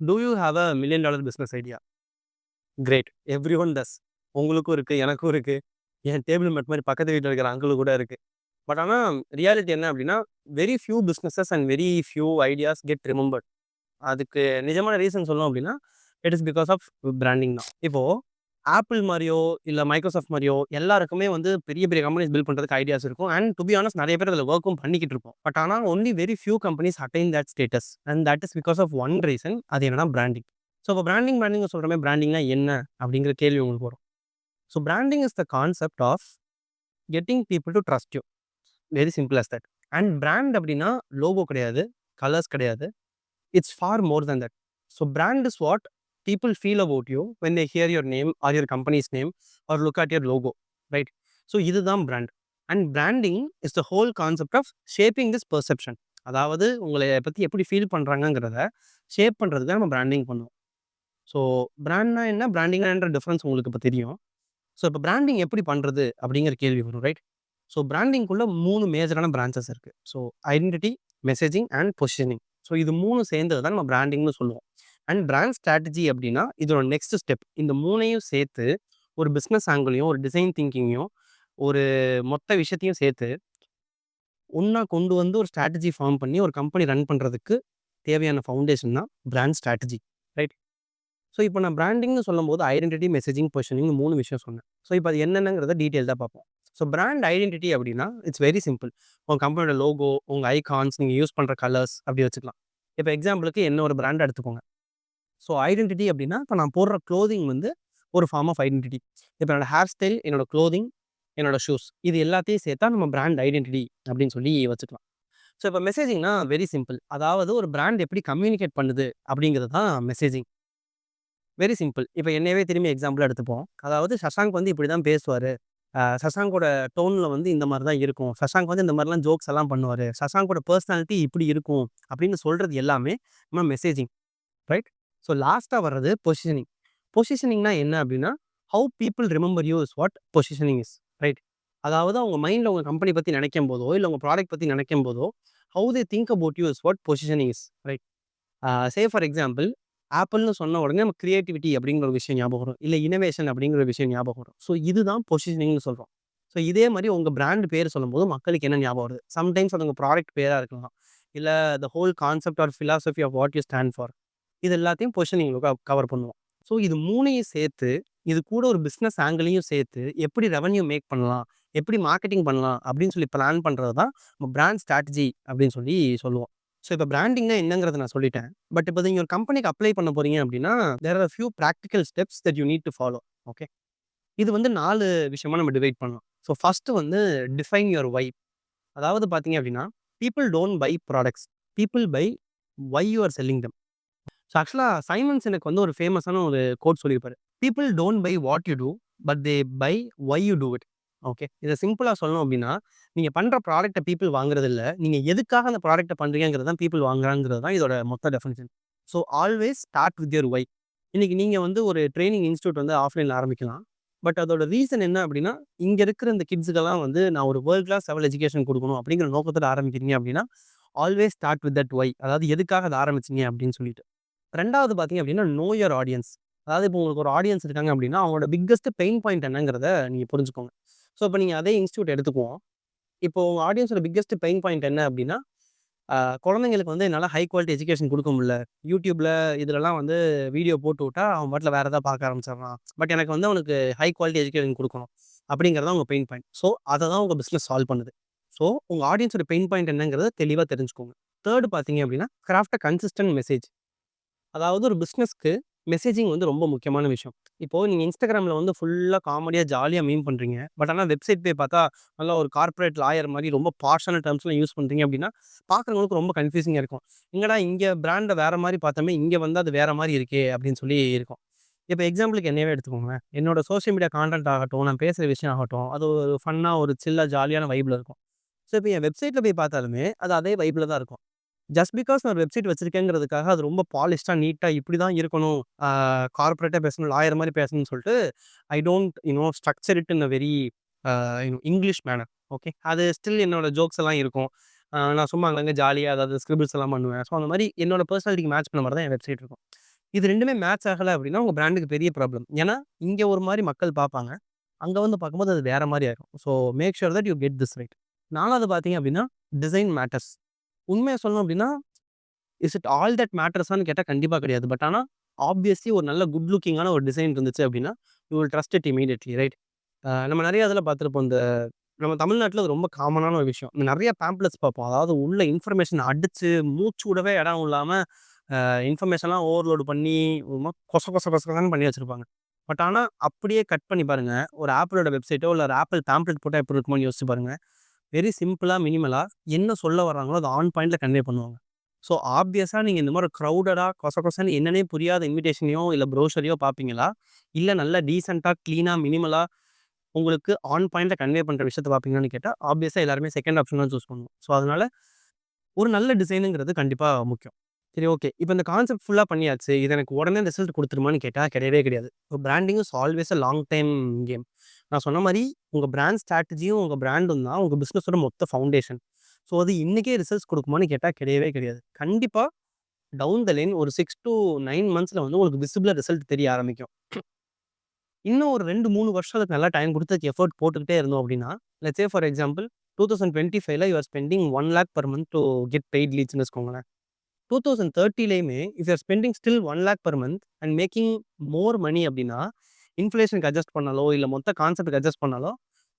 Two you have a million dollar business idea? Great. Every one does. உங்களுக்கும் இருக்கு, எனக்கும் இருக்கு. என் டேபிள் மேட் மாதிரி பக்கத்து வீட்டில் இருக்கிற அங்கிளுக்கு கூட இருக்கு. பட் ஆனால் ரியாலிட்டி என்ன அப்படின்னா, very few businesses and very few ideas get remembered. அதுக்கு நிஜமான ரீசன் சொல்லணும் அப்படின்னா, it is because of branding தான். இப்போ ஆப்பிள் மாதிரியோ இல்லை மைக்ரோசாஃப்ட் மாதிரியோ எல்லாருக்குமே வந்து பெரிய பெரிய கம்பெனிஸ் பில்ட் பண்ணுறதுக்கு ஐடியாஸ் இருக்கும். அண்ட் டு பி ஆனஸ்ட் நிறைய பேர் அதில் ஒர்க்கும் பண்ணிக்கிட்டு இருப்போம். பட் ஆனால் only very few companies attain that status and that is because of one reason. அது என்னன்னா பிராண்டிங். ஸோ இப்போ பிராண்டிங் சொல்கிறமே பிராண்டிங்னா என்ன அப்படிங்கிற கேள்வி உங்களுக்கு வரும். So branding is the concept of getting people to trust you. Very simple as that. And brand அப்படின்னா லோகோ கிடையாது, கலர்ஸ் கிடையாது. It's for more than that. So brand is what people feel about you when they hear your name or your company's name or look at your logo, right? So இதுதான் brand. And branding is the whole concept of shaping this perception. அதாவது உங்களை பற்றி எப்படி feel பண்ணுறாங்கங்கிறத shape பண்ணுறதுக்கு தான் நம்ம branding பண்ணுவோம். So பிராண்ட்னா என்ன, பிராண்டிங்னா டிஃப்ரென்ஸ் உங்களுக்கு இப்போ தெரியும். ஸோ இப்போ பிராண்டிங் எப்படி பண்ணுறது அப்படிங்கிற கேள்வி வரும், ரைட்? ஸோ பிராண்டிங்குள்ளே 3 மேஜரான பிரான்ச்சஸ் இருக்குது. So identity, messaging and positioning. So இது 3 சேர்ந்தது தான் நம்ம பிராண்டிங்னு சொல்லுவோம். அண்ட் பிராண்ட் ஸ்ட்ராட்டஜி அப்படின்னா இதோட நெக்ஸ்ட் ஸ்டெப். இந்த 3ஐயும் சேர்த்து ஒரு பிஸ்னஸ் ஆங்கிளையும் ஒரு டிசைன் திங்கிங்கையும் ஒரு மொத்த விஷயத்தையும் சேர்த்து ஒன்றா கொண்டு வந்து ஒரு ஸ்ட்ராட்டஜி ஃபார்ம் பண்ணி ஒரு கம்பெனி ரன் பண்ணுறதுக்கு தேவையான ஃபவுண்டேஷன் தான் பிராண்ட் ஸ்ட்ராட்டஜி, ரைட்? ஸோ இப்போ நான் பிராண்டிங்னு சொல்லும்போது ஐடென்டிட்டி, மெசேஜிங், பொசிஷனிங் 3 விஷயம் சொன்னேன். ஸோ இப்போ அது என்னென்னங்கிறத டீட்டெயில்டாக பார்ப்போம். ஸோ பிராண்ட் ஐடென்டிட்டி அப்படின்னா இட்ஸ் வெரி சிம்பிள். உங்கள் கம்பெனியோட லோகோ, உங்கள் ஐகான்ஸ், நீங்கள் யூஸ் பண்ணுற கலர்ஸ் அப்படி வச்சுக்கலாம். இப்போ எக்ஸாம்பிளுக்கு என்ன ஒரு பிராண்ட் எடுத்துக்கோங்க. ஸோ ஐடென்டிட்டி அப்படின்னா இப்போ நான் போடுற க்ளோதிங் வந்து ஒரு ஃபார்ம் ஆஃப் ஐடென்டிட்டி. இப்போ என்னோட ஹேர் ஸ்டைல், என்னோட க்ளோதிங், என்னோட ஷூஸ் இது எல்லாத்தையும் சேர்த்தா நம்ம பிராண்ட் ஐடென்டிட்டி அப்படின்னு சொல்லி வச்சுக்கலாம். ஸோ இப்போ மெசேஜிங்னா வெரி சிம்பிள். அதாவது ஒரு பிராண்ட் எப்படி கம்யூனிகேட் பண்ணுது அப்படிங்கிறது தான் மெசேஜிங். Very simple. இப்போ என்னையவே திரும்பி எக்ஸாம்பிள் எடுத்துப்போம். அதாவது சஷாங்க் வந்து இப்படி தான் பேசுவார். சஷாங்கோட டோனில் வந்து இந்த மாதிரி தான் இருக்கும். சஷாங்க் வந்து இந்த மாதிரிலாம் ஜோக்ஸ் எல்லாம் பண்ணுவார். சஷாங்கோட பர்சனாலிட்டி இப்படி இருக்கும் அப்படின்னு சொல்கிறது எல்லாமே நம்ம மெசேஜிங், ரைட்? ஸோ லாஸ்ட்டாக வர்றது பொசிஷனிங். பொசிஷனிங்னா என்ன அப்படின்னா how people remember you is what positioning is, right? அதாவது அவங்க மைண்டில் உங்கள் கம்பெனி பற்றி நினைக்கும் போதோ இல்லை உங்கள் ப்ராடக்ட் பற்றி நினைக்கும் போதோ how they think about you is what positioning is, right? Say for example ஆப்பிள்னு சொன்ன உடனே நம்ம கிரியேட்டிவிட்டி அப்படிங்கிற ஒரு விஷயம் ஞாபகம் வரும், இல்லை இனோவேஷன் அப்படிங்கிற ஒரு விஷயம் ஞாபகம் வரும். ஸோ இதுதான் பொசிஷனிங்னு சொல்கிறோம். ஸோ இதே மாதிரி உங்கள் பிராண்ட் பேர் சொல்லும்போது மக்களுக்கு என்ன ஞாபகம் வருது? சம்டைம்ஸ் அது உங்கள் ப்ராடக்ட் பேராக இருக்கலாம், இல்லை the whole concept or philosophy of what you stand for. இது எல்லாத்தையும் பொசிஷனிங் கவர் பண்ணுவோம். ஸோ இது 3ஐயும் சேர்த்து இது கூட ஒரு பிஸ்னஸ் ஆங்கிளையும் சேர்த்து எப்படி ரெவன்யூ மேக் பண்ணலாம், எப்படி மார்க்கெட்டிங் பண்ணலாம் அப்படின்னு சொல்லி பிளான் பண்ணுறது தான் நம்ம பிராண்ட் ஸ்ட்ராட்டஜி அப்படின்னு சொல்லி சொல்லுவோம். ஸோ இப்போ பிராண்டிங்னா என்னங்கிறத நான் சொல்லிட்டேன். பட் இப்போ நீங்கள் ஒரு கம்பெனிக்கு அப்ளை பண்ண போறீங்க அப்படின்னா there are few practical steps that you need to follow. Okay, இது வந்து 4 விஷயமா நம்ம டிவைட் பண்ணலாம். ஸோ ஃபர்ஸ்ட் வந்து டிஃபைன் யுவர் வை. அதாவது பார்த்தீங்க அப்படின்னா people don't buy products, people buy why you are selling them. So ஆக்சுவலாக சைமன்ஸ் எனக்கு வந்து ஒரு ஃபேமஸான ஒரு கோட் சொல்லியிருப்பாரு. People don't buy what you do but they buy why you do it. Okay, இதை சிம்பிளாக சொல்லணும் அப்படின்னா நீங்கள் பண்ணுற ப்ராடக்ட்டை பீப்புள் வாங்குறது இல்லை, நீங்கள் எதுக்காக அந்த ப்ராடக்ட்டை பண்ணுறீங்கிறது தான் பீப்புள் வாங்குறாங்கிறது தான் இதோட மொத்த definition. So always start with your why. இன்னைக்கு நீங்கள் வந்து ஒரு ட்ரைனிங் இன்ஸ்டியூட் வந்து ஆஃப்லைனில் ஆரம்பிக்கலாம். பட் அதோட ரீசன் என்ன அப்படின்னா இங்கே இருக்கிற இந்த கிட்ஸுக்கெல்லாம் வந்து நான் ஒரு வேர்ல்ட் கிளாஸ் லெவல் எஜுகேஷன் கொடுக்கணும் அப்படிங்கிற நோக்கத்தில் ஆரம்பிக்கிறீங்க அப்படின்னா always start with that why. அதாவது எதுக்காக அதை ஆரம்பிச்சிங்க அப்படின்னு சொல்லிட்டு. 2வது பார்த்தீங்க அப்படின்னா நோ யுவர் ஆடியன்ஸ். அதாவது இப்போ உங்களுக்கு ஒரு ஆடியன்ஸ் இருக்காங்க அப்படின்னா அவங்களோட பிக்கஸ்ட் பெயின் பாயிண்ட் என்னங்கிறத நீங்கள் புரிஞ்சுக்கோங்க. ஸோ இப்போ நீங்கள் அதே இன்ஸ்டியூட் எடுத்துக்குவோம். இப்போ உங்கள் ஆடியன்ஸோட பிக்கஸ்ட் பெயின் பாயிண்ட் என்ன அப்படின்னா குழந்தைங்களுக்கு வந்து என்னால் ஹை குவாலிட்டி எஜுகேஷன் கொடுக்க முடியல. யூடியூப்ல இதுலலாம் வந்து வீடியோ போட்டு விட்டா அவன் பாட்டில் வேறு ஏதாவது பார்க்க ஆரம்பிச்சிடறான். பட் எனக்கு வந்து அவனுக்கு ஹை குவாலிட்டி எஜுகேஷன் கொடுக்கணும் அப்படிங்கிறது தான் உங்கள் பெயின் பாயிண்ட். ஸோ அதை தான் உங்கள் பிஸ்னஸ் சால்வ் பண்ணுது. ஸோ உங்கள் ஆடியன்ஸோட பெயின் பாயிண்ட் என்னங்கிறத தெளிவாக தெரிஞ்சுக்கோங்க. 3 பார்த்தீங்க அப்படின்னா கிராஃப்ட் அ கன்சிஸ்டன்ட் மெசேஜ். அதாவது ஒரு பிஸ்னஸ்க்கு மெசேஜிங் வந்து ரொம்ப முக்கியமான விஷயம். இப்போது நீங்கள் இன்ஸ்டாகிராமில் வந்து ஃபுல்லாக காமெடியாக ஜாலியாக மீம் பண்ணுறீங்க. பட் ஆனால் வெப்சைட் போய் பார்த்தா நல்லா ஒரு கார்ப்பரேட் லாயர் மாதிரி ரொம்ப பாஷான டேர்ம்ஸ்லாம் யூஸ் பண்ணுறீங்க அப்படின்னா பார்க்குறவங்களுக்கு ரொம்ப கன்ஃபியூசிங்காக இருக்கும். எங்கடா இங்கே பிராண்டை வேறு மாதிரி பார்த்தோமே, இங்கே வந்து அது வேறு மாதிரி இருக்கே அப்படின்னு சொல்லி இருக்கும். இப்போ எக்ஸாம்பிளுக்கு என்னையவே எடுத்துக்கோங்களேன். என்னோட சோஷியல் மீடியா கான்டென்ட் ஆகட்டும், நான் பேசுகிற விஷயம் ஆகட்டும், அது ஒரு ஃபன்னாக ஒரு சில்லாக ஜாலியான வைப்பில் இருக்கும். ஸோ இப்போ என் வெப்சைட்டில் போய் பார்த்தாலுமே அது அதே வைப்பில் தான் இருக்கும். ஜஸ்ட் பிகாஸ் நான் ஒரு வெப்சைட் வச்சிருக்கேங்கிறதுக்காக அது ரொம்ப பாலிஷ்டா, நீட்டா இப்படி தான் இருக்கணும். கார்ப்பரேட்டா பேசணும், லாயர் மாரி பேசணும்னு சொல்லிட்டு I don't structure it in a very English manner. Okay. அது ஸ்டில் என்னோட ஜோக்ஸ் எல்லாம் இருக்கும். நான் சும்மா அங்கங்க ஜாலியா ஏதாவது ஸ்கிரிபிள்ஸ் எல்லாம் பண்ணுவேன். ஸோ அந்த மாரி என்னோட பெர்சனாலிட்டிக்கு மேட்ச் பண்ண மாரி தான் என் வெப்சைட் இருக்கும். இது 2மே மேட்ச் ஆகல அப்படின்னா, உங்க பிராண்டுக்கு பெரிய ப்ராப்ளம். ஏன்னா, இங்க ஒரு மாரி மக்கள் பார்ப்பாங்க. அங்க வந்து பார்க்கும்போது அது வேற மாரி ஆயிரும். So make sure that you get this right. 4வது பார்த்தீங்க அப்படின்னா, டிசைன் மேட்டர்ஸ். உண்மைய சொல்லணும் அப்படின்னா, இஸ் இட் ஆல் தட் மேட்டர்ஸான்னு கேட்டா கண்டிப்பா கிடையாது. பட் ஆனா, ஆப்வியஸ்லி ஒரு நல்ல குட் லுக்கிங்கான ஒரு டிசைன் இருந்துச்சு அப்படின்னா, you will trust it immediately right. நம்ம நெறைய இதில பார்த்துருப்போம். நம்ம தமிழ்நாட்டில அது ரொம்ப காமனான ஒரு விஷயம். நெறைய பேம்ப்ளெட்ஸ் பார்ப்போம். அதாவது உள்ள இன்ஃபர்மேஷன் அடிச்சு மூச்சு விடவே இடம் இல்லாம இன்ஃபர்மேஷன்லாம் ஓவர்லோட் பண்ணி ஒரு மாரி கொச கொச கொசன்னு பண்ணி வச்சிருப்பாங்க. பட் ஆனா, அப்படியே கட் பண்ணி பாருங்க. ஒரு ஆப்பிளோட வெப்சைட்டோ இல்ல ஒரு ஆப்பிள் பேம்ப்ளெட் போட்டா எப்படி இருக்குமோன்னு யோசிச்சு பாருங்க. வெரி சிம்பிளா, மினிமலா என்ன சொல்ல வர்றாங்களோ அத ஆன் பாயிண்ட்ல கன்வே பண்ணுவாங்க. ஸோ ஆப்வியஸா நீங்க இந்த மாரி க்ரவுடடா கொச கொசன்னு என்னன்னே புரியாத இன்விடேஷனையோ இல்ல ப்ரோஷரையோ பார்ப்பீங்களா? இல்ல நல்லா டீசென்ட்டா, கிளீனா, மினிமலா உங்களுக்கு ஆன் பாயிண்ட்ல கன்வே பண்ற விஷயத்த பார்ப்பீங்களான்னு கேட்டா, ஆப்வியஸா எல்லாருமே செகண்ட் ஆப்ஷன் தான் சூஸ் பண்ணுவோம். ஸோ அதனால ஒரு நல்ல டிசைனுங்கிறது கண்டிப்பா முக்கியம். சரி ஓகே. இப்ப இந்த கான்செப்ட் ஃபுல்லா பண்ணியாச்சு. இது எனக்கு உடனே ரிசல்ட் குடுத்துருமான்னு கேட்டா கிடையவே கிடையாது. Branding is always a long time game. நான் சொன்ன மாரி உங்க பிராண்ட் ஸ்ட்ராட்டஜியும், உங்க பிராண்டும் தான் உங்க பிசினஸோட மொத்த ஃபவுண்டேஷன். ஸோ அது இன்னைக்கே ரிசல்ட்ஸ் குடுக்குமான்னு கேட்டா கிடையவே கிடையாது. கண்டிப்பா டவுன் த லைன் ஒரு 6 டூ 9 மந்த்ஸ்ல வந்து உங்களுக்கு விசிபிளா ரிசல்ட் தெரிய ஆரம்பிக்கும். இன்னும் ஒரு 2, 3 வருஷம் அதுக்கு நல்லா டைம் குடுத்து அதுக்கு எஃபோர்ட் போட்டுக்கிட்டே இருந்தோம் அப்படின்னா, லெட்ஸ் சே ஃபார் எக்ஸாம்பிள் 2025ல you are spending 1,00,000 per month to get paid லீட்ஸ்ன்னு வச்சுக்கோங்களேன். 2030லயுமே if you are spending still 1,00,000 per month and making more money அப்படின்னா, இன்ஃப்ளேஷனுக்கு அட்ஜஸ்ட் பண்ணாலோ, இல்ல மொத்த கான்செப்ட்க்கு அட்ஜஸ்ட் பண்ணாலோ,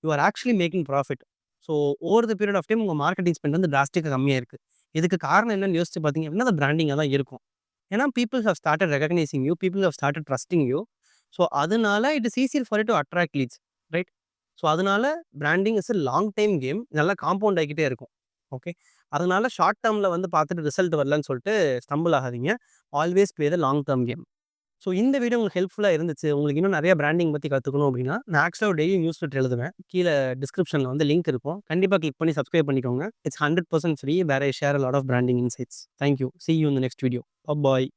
you are actually making profit. So over the period of time உங்க மார்க்கெட்டிங் ஸ்பெண்ட் வந்து டிராஸ்டிக்கா கம்மியாயிருக்கு. இதுக்கு காரணம் என்னன்னு யோசிச்சு பார்த்தீங்க அப்படின்னா, அது பிராண்டிங்கா தான் இருக்கும். ஏன்னா people have started recognising you, people have started trusting you. So அதனால it is easier for you to attract leads right. So அதனால branding is a long time game. நல்லா காம்பவுண்ட் ஆகிக்கிட்டே இருக்கும். ஓகே. அதனால ஷார்ட் டேர்ம்ல வந்து பார்த்துட்டு ரிசல்ட் வரலன்னு சொல்லிட்டு ஸ்டம்பிள் ஆகாதீங்க. Always play the long term game. So இந்த வீடியோ உங்களுக்கு ஹெல்ப்ஃபுல்லா இருந்துச்சு. உங்களுக்கு இன்னும் நிறைய பிராண்டிங் பத்தி கத்துக்கணும் அப்படின்னா, நான் ஆக்சுவலா ஒரு டெய்லி நியூஸ் லெட்டர் எழுதுவேன். கீழ டிஸ்கிரிப்ஷன்ல வந்து லிங்க் இருக்கும். கண்டிப்பா கிளிக் பண்ணி சப்ஸ்கிரைப் பண்ணிக்கோங்க. It's 100% free where I share a lot of branding insights. Thank you. See you in the next video. Bye.